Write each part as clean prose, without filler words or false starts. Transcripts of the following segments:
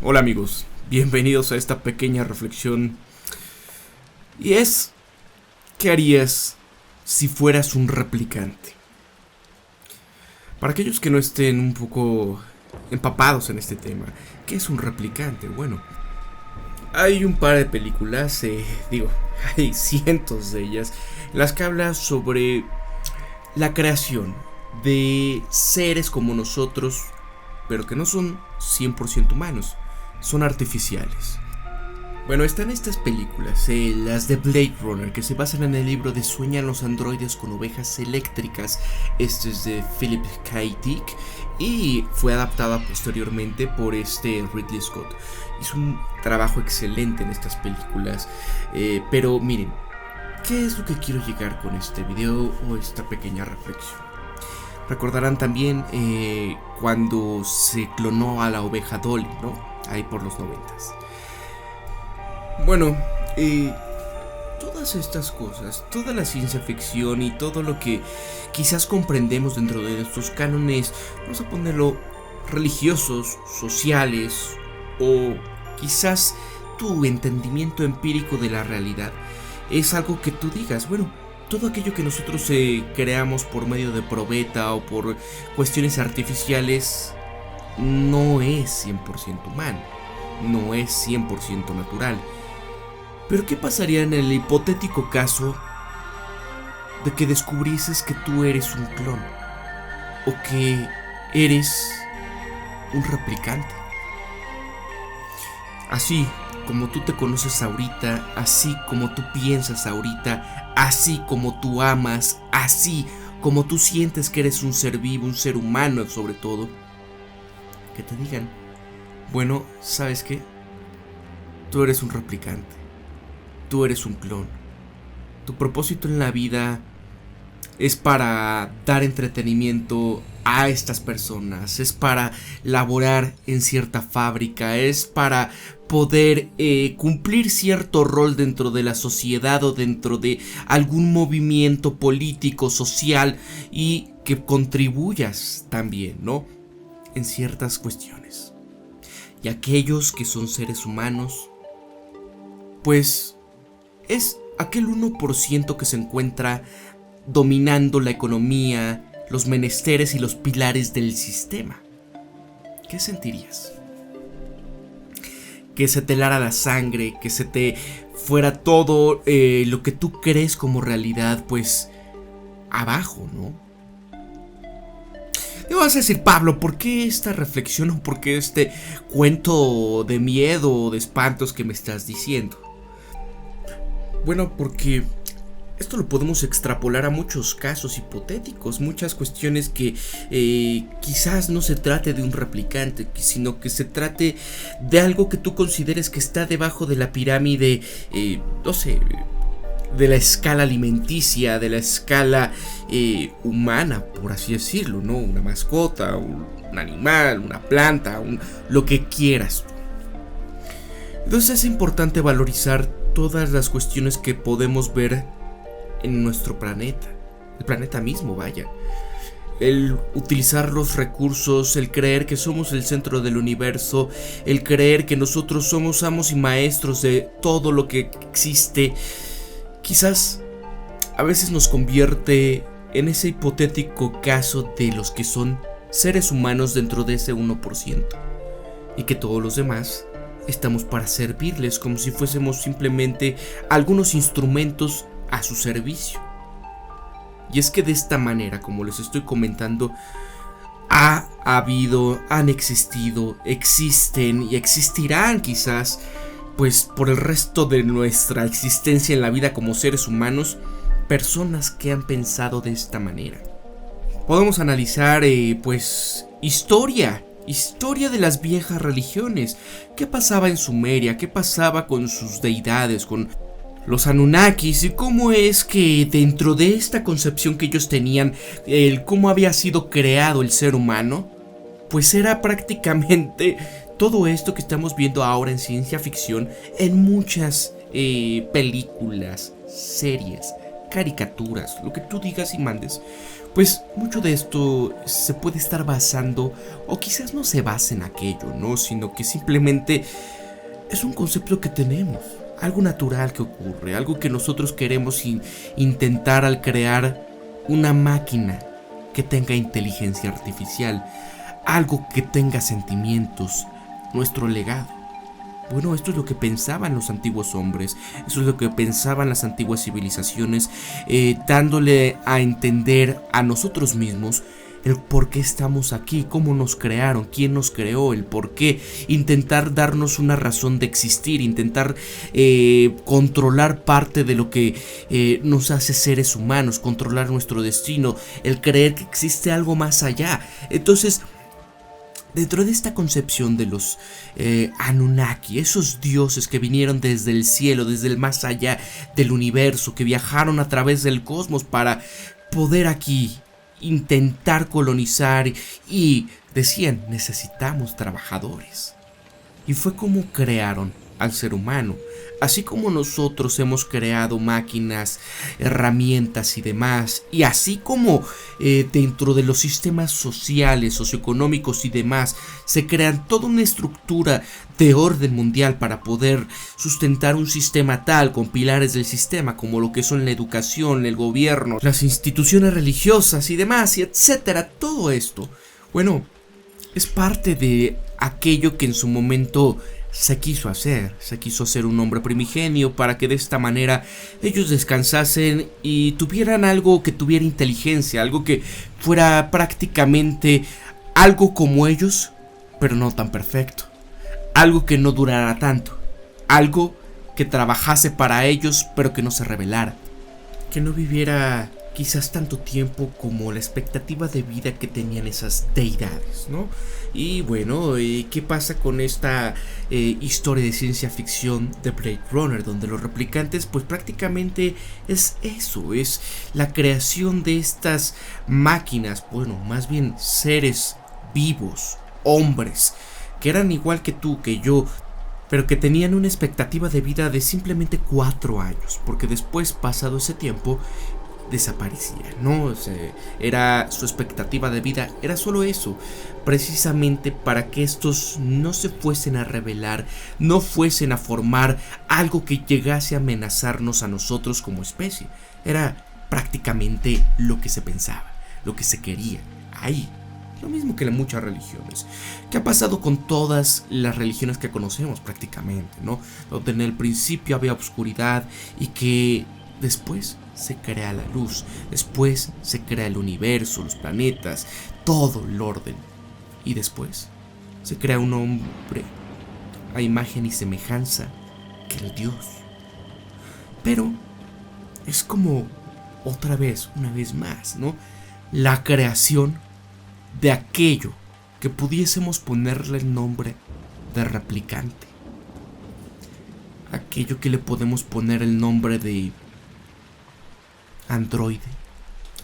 Hola amigos, bienvenidos a esta pequeña reflexión. Y es, ¿qué harías si fueras un replicante? Para aquellos que no estén un poco empapados en este tema, ¿qué es un replicante? Bueno, hay un par de películas, hay cientos de ellas, en las que habla sobre la creación de seres como nosotros, pero que no son 100% humanos, son artificiales. Bueno, están estas películas, las de Blade Runner, que se basan en el libro de Sueñan los androides con ovejas eléctricas. Este es de Philip K. Dick y fue adaptada posteriormente por Ridley Scott. Hizo un trabajo excelente en estas películas, pero miren, ¿qué es lo que quiero llegar con este video o esta pequeña reflexión? Recordarán también cuando se clonó a la oveja Dolly, ¿no? Ahí por los 90s. Bueno, todas estas cosas, toda la ciencia ficción y todo lo que quizás comprendemos dentro de estos cánones, vamos a ponerlo religiosos, sociales o quizás tu entendimiento empírico de la realidad, es algo que tú digas, bueno, todo aquello que nosotros creamos por medio de probeta o por cuestiones artificiales no es 100% humano, no es 100% natural. Pero ¿qué pasaría en el hipotético caso de que descubrieses que tú eres un clon o que eres un replicante? Así como tú te conoces ahorita, así como tú piensas ahorita, así como tú amas, así como tú sientes que eres un ser vivo, un ser humano sobre todo, que te digan, bueno, ¿sabes qué? Tú eres un replicante, tú eres un clon. Tu propósito en la vida es para dar entretenimiento a estas personas, es para laborar en cierta fábrica, es para poder cumplir cierto rol dentro de la sociedad o dentro de algún movimiento político, social, y que contribuyas también, ¿no?, en ciertas cuestiones. Y aquellos que son seres humanos, pues es aquel 1% que se encuentra dominando la economía, los menesteres y los pilares del sistema. ¿Qué sentirías? Que se te helara la sangre, que se te fuera todo lo que tú crees como realidad, pues abajo, ¿no? Y vas a decir, Pablo, ¿por qué esta reflexión o por qué este cuento de miedo o de espantos que me estás diciendo? Bueno, porque esto lo podemos extrapolar a muchos casos hipotéticos, muchas cuestiones que quizás no se trate de un replicante, sino que se trate de algo que tú consideres que está debajo de la pirámide, no sé, de la escala alimenticia, de la escala humana, por así decirlo, ¿no? Una mascota, un animal, una planta, lo que quieras. Entonces es importante valorizar todas las cuestiones que podemos ver en nuestro planeta, el planeta mismo, vaya. El utilizar los recursos, el creer que somos el centro del universo, el creer que nosotros somos amos y maestros de todo lo que existe, quizás a veces nos convierte en ese hipotético caso de los que son seres humanos dentro de ese 1%, y que todos los demás estamos para servirles como si fuésemos simplemente algunos instrumentos a su servicio. Y es que de esta manera, como les estoy comentando, han existido, existen y existirán quizás, pues por el resto de nuestra existencia en la vida como seres humanos, personas que han pensado de esta manera. Podemos analizar pues historia de las viejas religiones. ¿Qué pasaba en Sumeria? ¿Qué pasaba con sus deidades, con los Anunnakis? Y cómo es que dentro de esta concepción que ellos tenían, el cómo había sido creado el ser humano, pues era prácticamente todo esto que estamos viendo ahora en ciencia ficción, en muchas películas, series, caricaturas, lo que tú digas y mandes, Pues mucho de esto se puede estar basando, o quizás no se base en aquello, ¿no? Sino que simplemente es un concepto que tenemos, algo natural que ocurre, algo que nosotros queremos intentar al crear una máquina que tenga inteligencia artificial, algo que tenga sentimientos, nuestro legado. Bueno, esto es lo que pensaban los antiguos hombres, eso es lo que pensaban las antiguas civilizaciones, dándole a entender a nosotros mismos el por qué estamos aquí, cómo nos crearon, quién nos creó, el por qué, intentar darnos una razón de existir, intentar controlar parte de lo que nos hace seres humanos, controlar nuestro destino, el creer que existe algo más allá. Entonces, dentro de esta concepción de los Anunnaki, esos dioses que vinieron desde el cielo, desde el más allá del universo, que viajaron a través del cosmos para poder aquí intentar colonizar, y decían, necesitamos trabajadores. Y fue como crearon al ser humano. Así como nosotros hemos creado máquinas, herramientas y demás, y así como dentro de los sistemas sociales, socioeconómicos y demás, se crean toda una estructura de orden mundial para poder sustentar un sistema tal, con pilares del sistema como lo que son la educación, el gobierno, las instituciones religiosas y demás, y etcétera. Todo esto, bueno, es parte de aquello que en su momento se quiso hacer un hombre primigenio para que de esta manera ellos descansasen y tuvieran algo que tuviera inteligencia, algo que fuera prácticamente algo como ellos, pero no tan perfecto, algo que no durara tanto, algo que trabajase para ellos pero que no se rebelara, que no viviera quizás tanto tiempo como la expectativa de vida que tenían esas deidades, ¿no? Y bueno, ¿qué pasa con esta historia de ciencia ficción de Blade Runner? Donde los replicantes pues prácticamente es eso, es la creación de estas máquinas, bueno, más bien seres vivos, hombres, que eran igual que tú, que yo, pero que tenían una expectativa de vida de simplemente 4 años, porque después, pasado ese tiempo, desaparecía, ¿no? O sea, era su expectativa de vida, era solo eso, precisamente para que estos no se fuesen a rebelar, no fuesen a formar algo que llegase a amenazarnos a nosotros como especie. Era prácticamente lo que se pensaba, lo que se quería, ahí. Lo mismo que en muchas religiones. ¿Qué ha pasado con todas las religiones que conocemos prácticamente, ¿no? Donde en el principio había oscuridad y que después se crea la luz, después se crea el universo, los planetas, todo el orden. Y después se crea un hombre a imagen y semejanza que el Dios. Pero es como otra vez, una vez más, ¿no? La creación de aquello que pudiésemos ponerle el nombre de replicante. Aquello que le podemos poner el nombre de androide,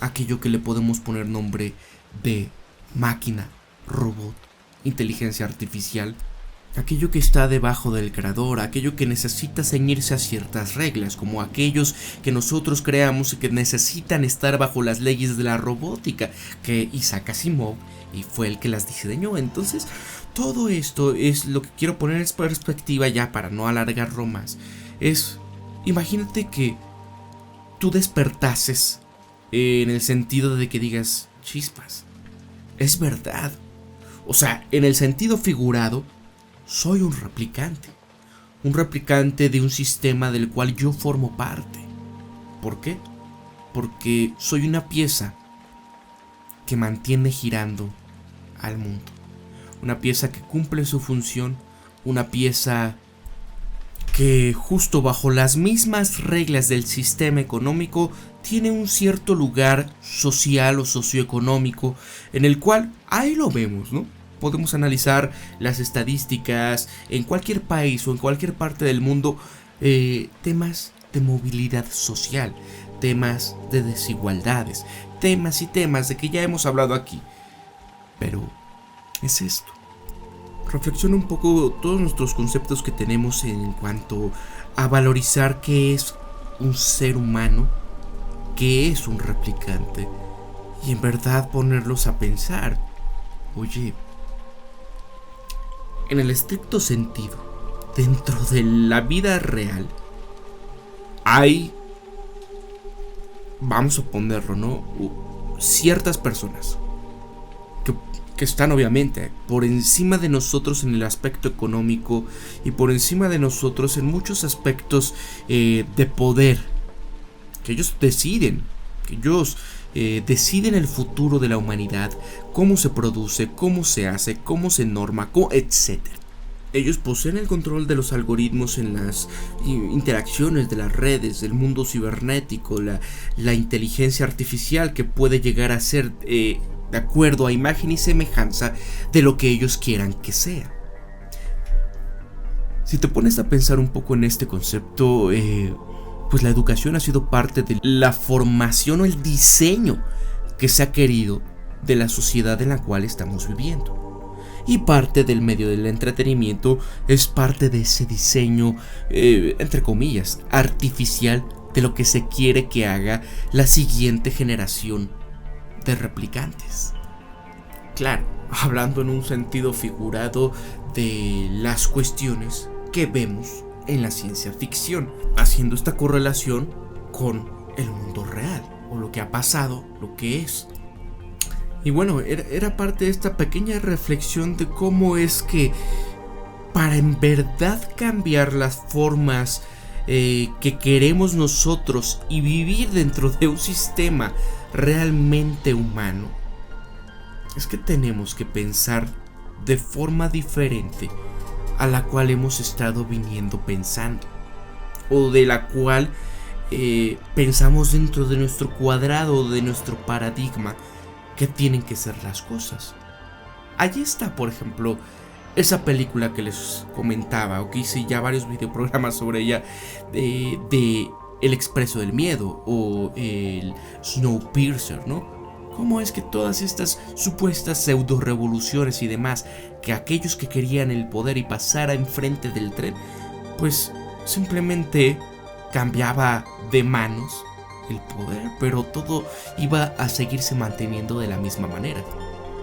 aquello que le podemos poner nombre de máquina, robot, inteligencia artificial, aquello que está debajo del creador, aquello que necesita ceñirse a ciertas reglas, como aquellos que nosotros creamos y que necesitan estar bajo las leyes de la robótica, que Isaac Asimov y fue el que las diseñó. Entonces, todo esto es lo que quiero poner en perspectiva ya para no alargarlo más. Es, imagínate que tú despertases en el sentido de que digas, chispas, es verdad. O sea, en el sentido figurado, soy un replicante de un sistema del cual yo formo parte. ¿Por qué? Porque soy una pieza que mantiene girando al mundo, una pieza que cumple su función, una pieza que justo bajo las mismas reglas del sistema económico tiene un cierto lugar social o socioeconómico en el cual ahí lo vemos, ¿no? Podemos analizar las estadísticas en cualquier país o en cualquier parte del mundo, temas de movilidad social, temas de desigualdades, temas y temas de que ya hemos hablado aquí. Pero es esto. Reflexiona un poco todos nuestros conceptos que tenemos en cuanto a valorizar qué es un ser humano, qué es un replicante y en verdad ponerlos a pensar. Oye, en el estricto sentido, dentro de la vida real, hay, vamos a ponerlo, ¿no? Ciertas personas que están obviamente por encima de nosotros en el aspecto económico y por encima de nosotros en muchos aspectos de poder, que ellos deciden, deciden el futuro de la humanidad, cómo se produce, cómo se hace, cómo se norma, etc. Ellos poseen el control de los algoritmos en las interacciones de las redes, del mundo cibernético, la inteligencia artificial que puede llegar a ser de acuerdo a imagen y semejanza de lo que ellos quieran que sea. Si te pones a pensar un poco en este concepto, pues la educación ha sido parte de la formación o el diseño que se ha querido de la sociedad en la cual estamos viviendo. Y parte del medio del entretenimiento es parte de ese diseño, entre comillas, artificial de lo que se quiere que haga la siguiente generación de replicantes. Claro, hablando en un sentido figurado de las cuestiones que vemos en la ciencia ficción, haciendo esta correlación con el mundo real, o lo que ha pasado, lo que es. Y bueno, era parte de esta pequeña reflexión de cómo es que para en verdad cambiar las formas que queremos nosotros y vivir dentro de un sistema realmente humano, es que tenemos que pensar de forma diferente a la cual hemos estado viniendo pensando, o de la cual pensamos dentro de nuestro cuadrado, de nuestro paradigma que tienen que ser las cosas. Allí está, por ejemplo, esa película que les comentaba, o que hice ya varios videoprogramas sobre ella, de El Expreso del Miedo o el Snowpiercer, ¿no? ¿Cómo es que todas estas supuestas pseudo revoluciones y demás, que aquellos que querían el poder y pasara enfrente del tren, pues simplemente cambiaba de manos el poder, pero todo iba a seguirse manteniendo de la misma manera?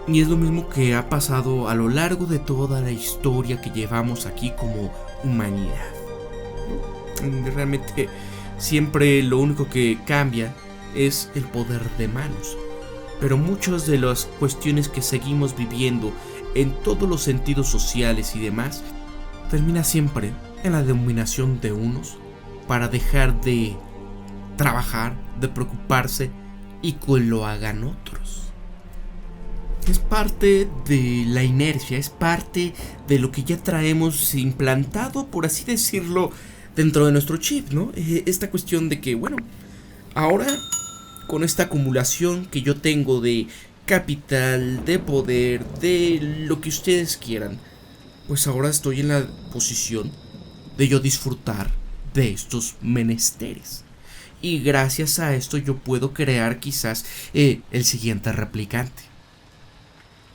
Y es lo mismo que ha pasado a lo largo de toda la historia que llevamos aquí como humanidad. Realmente siempre lo único que cambia es el poder de manos. Pero muchas de las cuestiones que seguimos viviendo en todos los sentidos sociales y demás, termina siempre en la dominación de unos para dejar de trabajar, de preocuparse y que lo hagan otros. Es parte de la inercia, es parte de lo que ya traemos implantado, por así decirlo, dentro de nuestro chip, ¿no? Esta cuestión de que, bueno, ahora con esta acumulación que yo tengo de capital, de poder, de lo que ustedes quieran, pues ahora estoy en la posición de yo disfrutar de estos menesteres. Y gracias a esto yo puedo crear quizás el siguiente replicante.